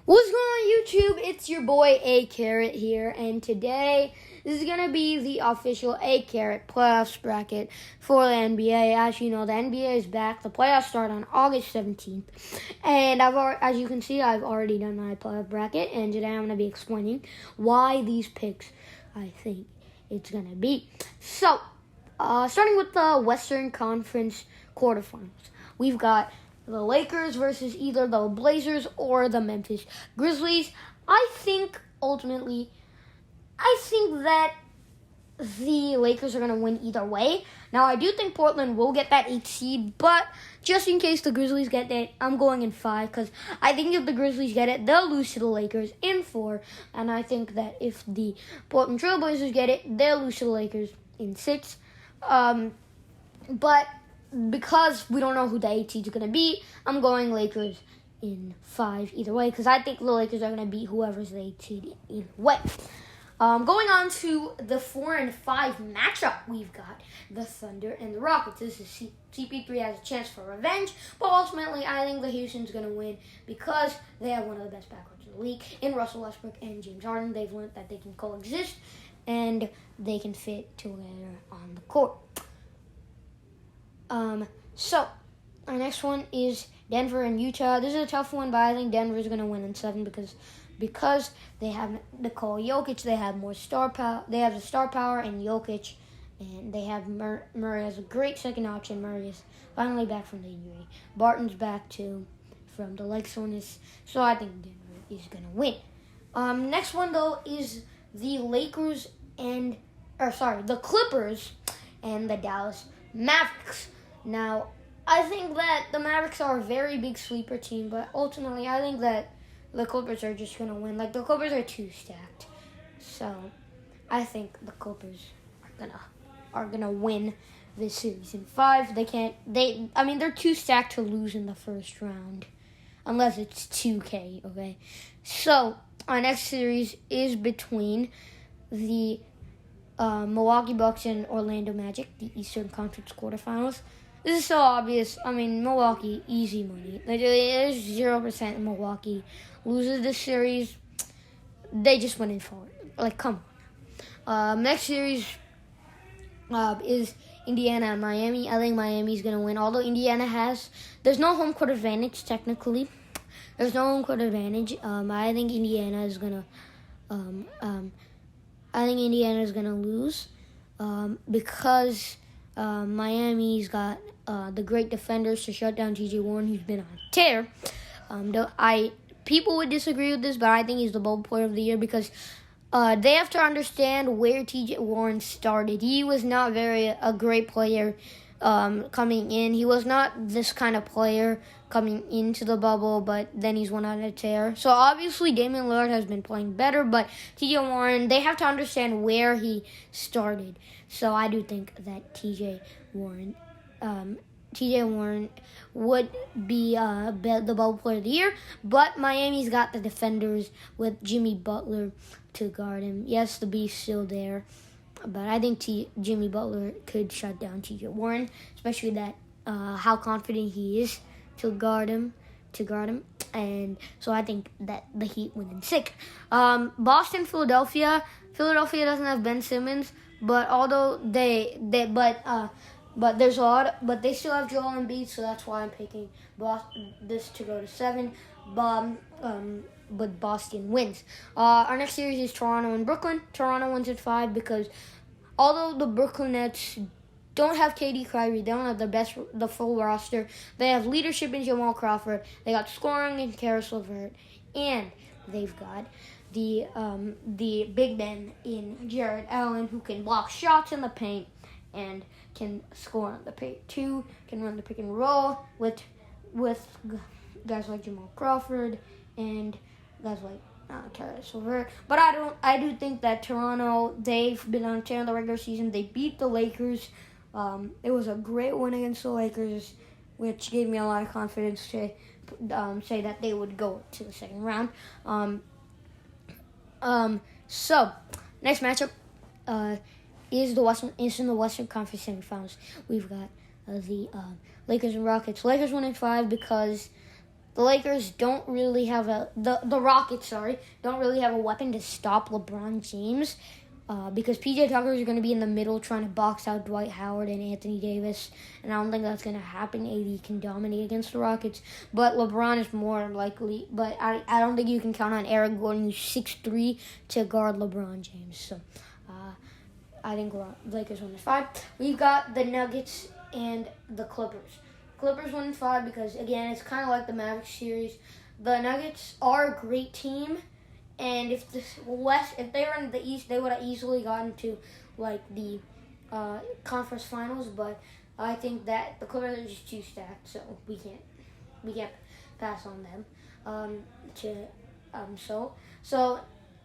What's going on, YouTube? It's your boy A Carrot here, and today this is gonna be the official A Carrot playoffs bracket for the NBA. As you know, the NBA is back. The playoffs start on August 17th, and as you can see, I've already done my playoff bracket, and today I'm gonna be explaining why these picks I think it's gonna be. So, starting with the Western Conference quarterfinals, we've got the Lakers versus either the Blazers or the Memphis Grizzlies. I think that the Lakers are going to win either way. Now, I do think Portland will get that 8th seed, but just in case the Grizzlies get that, I'm going in 5, because I think if the Grizzlies get it, they'll lose to the Lakers in 4, and I think that if the Portland Trail Blazers get it, they'll lose to the Lakers in 6. But because we don't know who the 8 seed is going to be, I'm going Lakers in 5 either way, because I think the Lakers are going to beat whoever's the 8 seed either way. Going on to the 4 and 5 matchup, we've got the Thunder and the Rockets. This is CP3 has a chance for revenge, but ultimately I think the Houston's going to win because they have one of the best backcourts in the league in Russell Westbrook and James Harden. They've learned that they can coexist and they can fit together on the court. So our next one is Denver and Utah. This is a tough one, but I think Denver is going to win in 7 because they have Nikola Jokic. They have more star power. They have the star power and Jokic, and they have Murray as a great second option. Murray is finally back from the injury. Barton's back too from the leg soreness. So I think Denver is going to win. Next one though is the the Clippers and the Dallas Mavericks. Now, I think that the Mavericks are a very big sleeper team, but ultimately I think that the Clippers are just going to win. Like, the Clippers are too stacked. So, I think the Clippers are gonna win this series in 5. They're too stacked to lose in the first round. Unless it's 2K, okay? So, our next series is between the Milwaukee Bucks and Orlando Magic, the Eastern Conference quarterfinals. This is so obvious. Milwaukee, easy money. There's 0% Milwaukee loses this series. They just went in for it. Come on. Next series is Indiana and Miami. I think Miami's going to win. Although there's no home court advantage, technically. There's no home court advantage. I think Indiana is going to lose because Miami's got the great defenders to shut down T.J. Warren, who's been on a tear. People would disagree with this, but I think he's the bubble player of the year because they have to understand where T.J. Warren started. He was not a great player coming in. He was not this kind of player coming into the bubble, but then he's went on a tear. So obviously Damian Lillard has been playing better, but T.J. Warren, they have to understand where he started. So I do think that T.J. Warren would be the bubble player of the year, but Miami's got the defenders with Jimmy Butler to guard him. Yes, the beef's still there, but I think Jimmy Butler could shut down T.J. Warren, especially that how confident he is to guard him. And so I think that the Heat win in 6. Boston, Philadelphia. Philadelphia doesn't have Ben Simmons, but although but there's a lot, but they still have Joel Embiid, so that's why I'm picking this to go to 7. But Boston wins. Our next series is Toronto and Brooklyn. Toronto wins at 5 because although the Brooklyn Nets don't have KD, Kyrie, they don't have the full roster. They have leadership in Jamal Crawford. They got scoring in Karis LeVert, and they've got the big men in Jared Allen, who can block shots in the paint and can score on the paint too. Can run the pick and roll with guys like Jamal Crawford and guys like Karis LeVert. But I do think that Toronto, they've been on a tear in the regular season. They beat the Lakers. It was a great win against the Lakers, which gave me a lot of confidence to say that they would go to the second round. So next matchup is in the Western Conference semifinals. We've got the Lakers and Rockets. Lakers win in 5 because the Lakers don't really have the Rockets, don't really have a weapon to stop LeBron James. Because PJ Tucker is going to be in the middle trying to box out Dwight Howard and Anthony Davis. And I don't think that's going to happen. AD can dominate against the Rockets. But LeBron is more likely. But I don't think you can count on Eric Gordon, who's 6'3", to guard LeBron James. So I think Lakers win this 5. We've got the Nuggets and the Clippers. Clippers win 5 because, again, it's kind of like the Mavericks series. The Nuggets are a great team. And if they were in the East, they would have easily gotten to the conference finals. But I think that the Clippers are just too stacked, so we can't pass on them.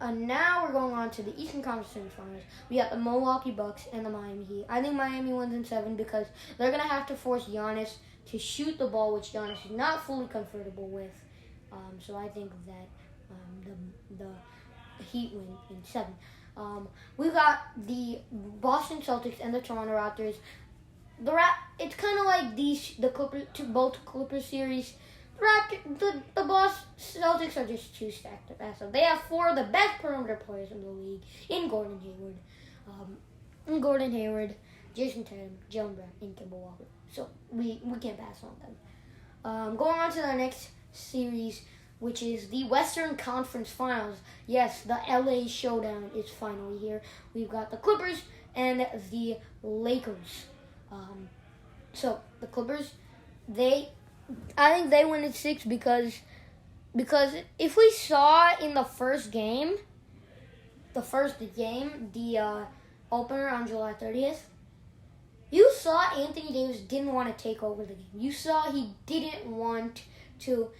Now we're going on to the Eastern Conference semifinals. We got the Milwaukee Bucks and the Miami Heat. I think Miami wins in 7 because they're gonna have to force Giannis to shoot the ball, which Giannis is not fully comfortable with. So I think that. The Heat win in 7. We've got the Boston Celtics and the Toronto Raptors. It's kind of like both Clippers series. The Boston Celtics are just too stacked to pass up. They have 4 of the best perimeter players in the league in Gordon Hayward, Jason Tatum, Jalen Brown, and Kemba Walker. So we can't pass on them. Going on to the next series, which is the Western Conference Finals. Yes, the LA Showdown is finally here. We've got the Clippers and the Lakers. So the Clippers, I think they win in 6 because if we saw in the first game, the opener on July 30th, you saw Anthony Davis didn't want to take over the game. You saw he didn't want to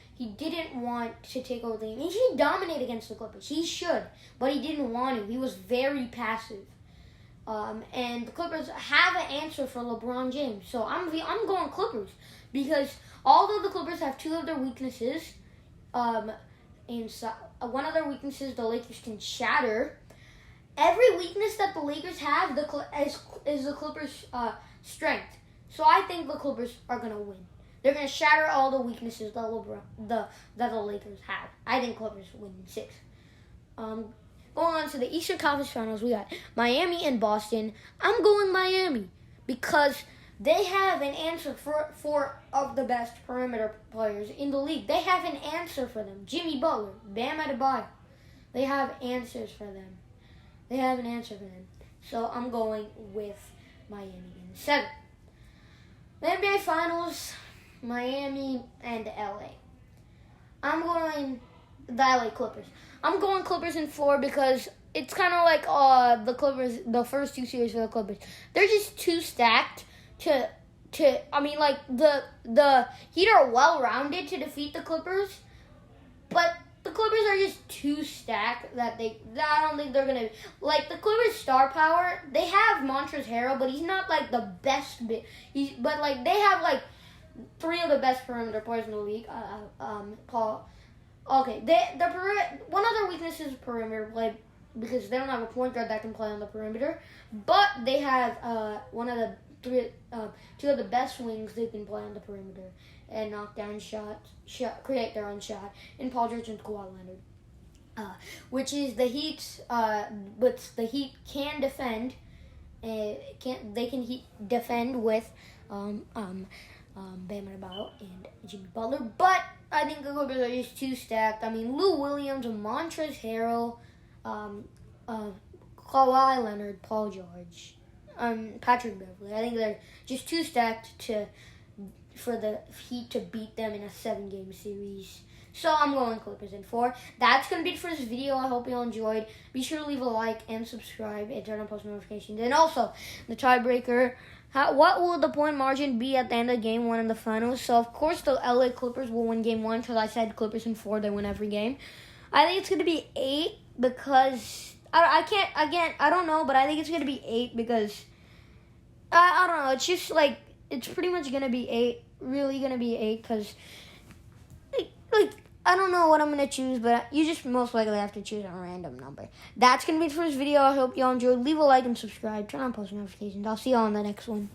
take over the game. He should dominate against the Clippers. He should, but he didn't want to. He was very passive. And the Clippers have an answer for LeBron James. So I'm going Clippers because although the Clippers have 2 of their weaknesses, one of their weaknesses the Lakers can shatter. Every weakness that the Lakers have is the Clippers' strength. So I think the Clippers are going to win. They're going to shatter all the weaknesses that the Lakers have. I think Clippers win in 6. Going on to the Eastern Conference Finals, we got Miami and Boston. I'm going Miami because they have an answer for 4 of the best perimeter players in the league. They have an answer for them. Jimmy Butler, Bam Adebayo. They have answers for them. So I'm going with Miami in 7. The NBA Finals, Miami and LA. I'm going the LA Clippers. I'm going Clippers in 4 because it's kind of like the Clippers, the first 2 series for the Clippers. They're just too stacked the Heat are well-rounded to defeat the Clippers, but the Clippers are just too stacked that I don't think they're going to... the Clippers' star power, they have Montrezl Harrell, but he's not, the best... they have, 3 of the best perimeter players in the league. Paul... Okay, one of their weaknesses is perimeter play because they don't have a point guard that can play on the perimeter, but they have two of the best wings they can play on the perimeter and knock down shots, create their own shot, in Paul George and Kawhi Leonard, which is the Heat's. But the Heat can defend. They can defend with Bam Adebayo and Jimmy Butler, but I think the Clippers are just too stacked. I mean, Lou Williams, Montrezl Harrell, Kawhi Leonard, Paul George, Patrick Beverley. I think they're just too stacked for the Heat to beat them in a 7-game series. So I'm going Clippers in 4. That's going to be it for this video. I hope you all enjoyed. Be sure to leave a like and subscribe and turn on post notifications. And also, the tiebreaker. What will the point margin be at the end of Game 1 in the finals? So, of course, the LA Clippers will win Game 1 because I said Clippers in 4. They win every game. I think it's going to be 8 because... I don't know, but I think it's going to be 8 because... I don't know. It's just, it's pretty much going to be 8. Really going to be 8 because... I don't know what I'm going to choose, but you just most likely have to choose a random number. That's going to be it for this video. I hope you all enjoyed. Leave a like and subscribe. Turn on post notifications. I'll see you all in the next one.